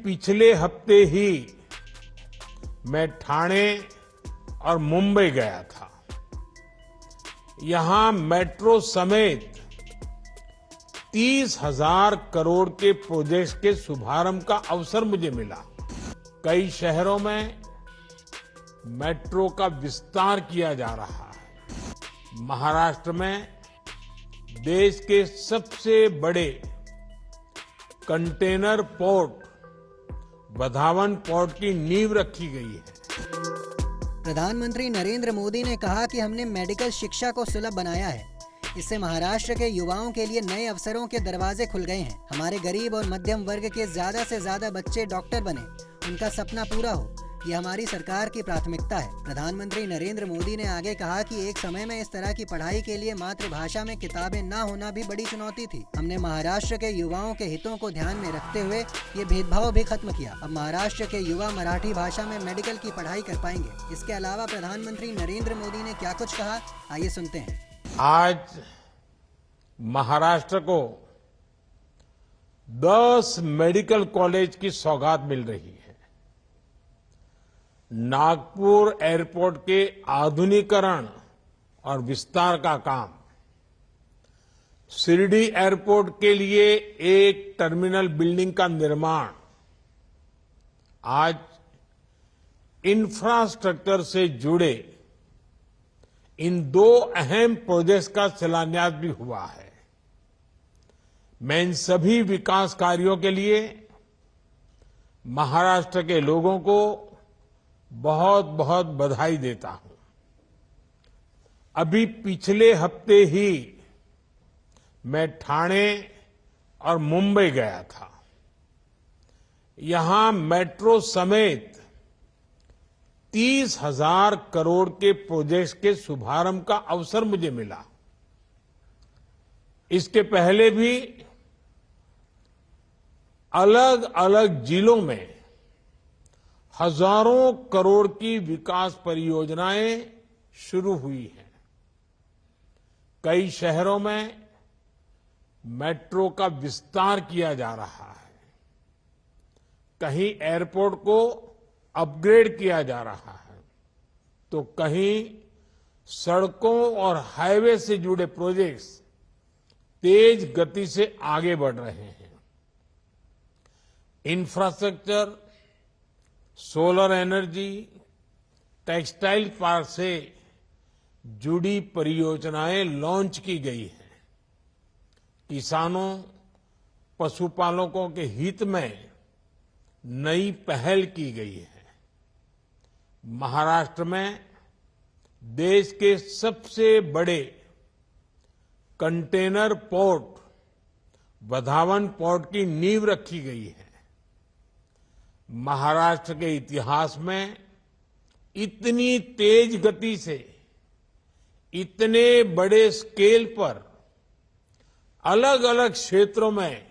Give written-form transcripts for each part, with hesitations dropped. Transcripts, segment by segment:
पिछले हफ्ते ही मैं ठाणे और मुंबई गया था। यहां मेट्रो समेत 30,000 करोड़ के प्रोजेक्ट्स के शुभारंभ का अवसर मुझे मिला। कई शहरों में मेट्रो का विस्तार किया जा रहा है। महाराष्ट्र में देश के सबसे बड़े कंटेनर पोर्ट बधावन पोर्ट की नींव रखी गई है। प्रधानमंत्री नरेंद्र मोदी ने कहा कि हमने मेडिकल शिक्षा को सुलभ बनाया है। इससे महाराष्ट्र के युवाओं के लिए नए अवसरों के दरवाजे खुल गए हैं। हमारे गरीब और मध्यम वर्ग के ज्यादा से ज्यादा बच्चे डॉक्टर बने, उनका सपना पूरा हो, ये हमारी सरकार की प्राथमिकता है। प्रधानमंत्री नरेंद्र मोदी ने आगे कहा कि एक समय में इस तरह की पढ़ाई के लिए मातृभाषा में किताबें न होना भी बड़ी चुनौती थी। हमने महाराष्ट्र के युवाओं के हितों को ध्यान में रखते हुए ये भेदभाव भी खत्म किया। अब महाराष्ट्र के युवा मराठी भाषा में मेडिकल की पढ़ाई कर पाएंगे। इसके अलावा प्रधानमंत्री नरेंद्र मोदी ने क्या कुछ कहा, आइए सुनते हैं। आज महाराष्ट्र को 10 मेडिकल कॉलेज की सौगात मिल रही है। नागपुर एयरपोर्ट के आधुनिकीकरण और विस्तार का काम, शिरडी एयरपोर्ट के लिए एक टर्मिनल बिल्डिंग का निर्माण, आज इंफ्रास्ट्रक्चर से जुड़े इन 2 अहम प्रोजेक्ट्स का शिलान्यास भी हुआ है। मैं इन सभी विकास कार्यों के लिए महाराष्ट्र के लोगों को बहुत बहुत बधाई देता हूं। अभी पिछले हफ्ते ही मैं ठाणे और मुंबई गया था। यहां मेट्रो समेत 30,000 करोड़ के प्रोजेक्ट्स के शुभारंभ का अवसर मुझे मिला। इसके पहले भी अलग अलग जिलों में हजारों करोड़ की विकास परियोजनाएं शुरू हुई हैं। कई शहरों में मेट्रो का विस्तार किया जा रहा है। कहीं एयरपोर्ट को अपग्रेड किया जा रहा है, तो कहीं सड़कों और हाईवे से जुड़े प्रोजेक्ट्स तेज गति से आगे बढ़ रहे हैं। Infrastructure, solar energy, textile park से जुड़ी परियोजनाएं लॉन्च की गई हैं। किसानों, पशुपालकों के हित में नई पहल की गई है। महाराष्ट्र में देश के सबसे बड़े कंटेनर पोर्ट बधावन पोर्ट की नींव रखी गई है। महाराष्ट्र के इतिहास में इतनी तेज गति से, इतने बड़े स्केल पर अलग अलग क्षेत्रों में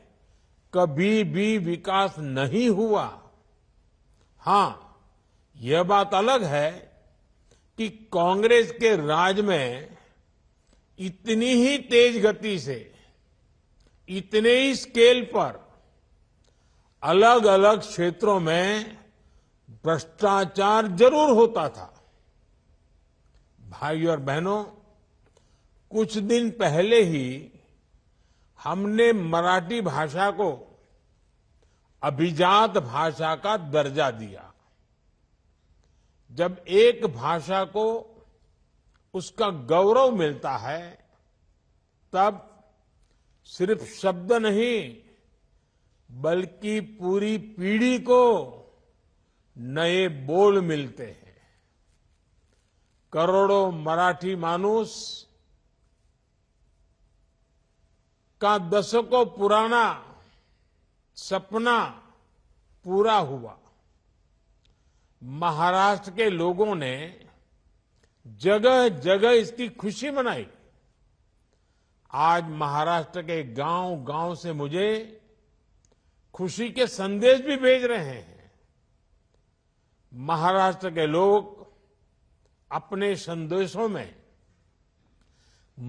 कभी भी विकास नहीं हुआ। हां, यह बात अलग है कि कांग्रेस के राज में इतनी ही तेज गति से, इतने ही स्केल पर अलग अलग क्षेत्रों में भ्रष्टाचार जरूर होता था। भाइयों और बहनों, कुछ दिन पहले ही हमने मराठी भाषा को अभिजात भाषा का दर्जा दिया। जब एक भाषा को उसका गौरव मिलता है, तब सिर्फ शब्द नहीं बल्कि पूरी पीढ़ी को नए बोल मिलते हैं। करोड़ों मराठी मानुस का दशकों पुराना सपना पूरा हुआ। महाराष्ट्र के लोगों ने जगह जगह इसकी खुशी मनाई। आज महाराष्ट्र के गांव-गांव से मुझे खुशी के संदेश भी भेज रहे हैं। महाराष्ट्र के लोग अपने संदेशों में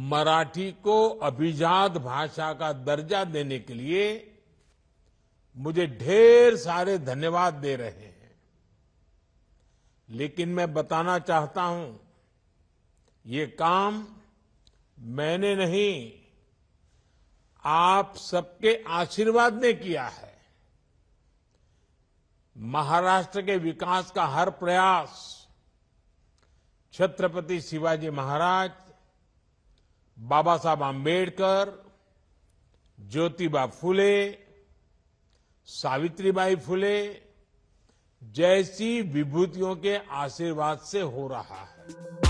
मराठी को अभिजात भाषा का दर्जा देने के लिए मुझे ढेर सारे धन्यवाद दे रहे हैं, लेकिन मैं बताना चाहता हूं, ये काम मैंने नहीं, आप सबके आशीर्वाद ने किया है। महाराष्ट्र के विकास का हर प्रयास छत्रपति शिवाजी महाराज, बाबा साहब आंबेडकर, ज्योतिबा फुले, सावित्रीबाई फुले जैसी विभूतियों के आशीर्वाद से हो रहा है।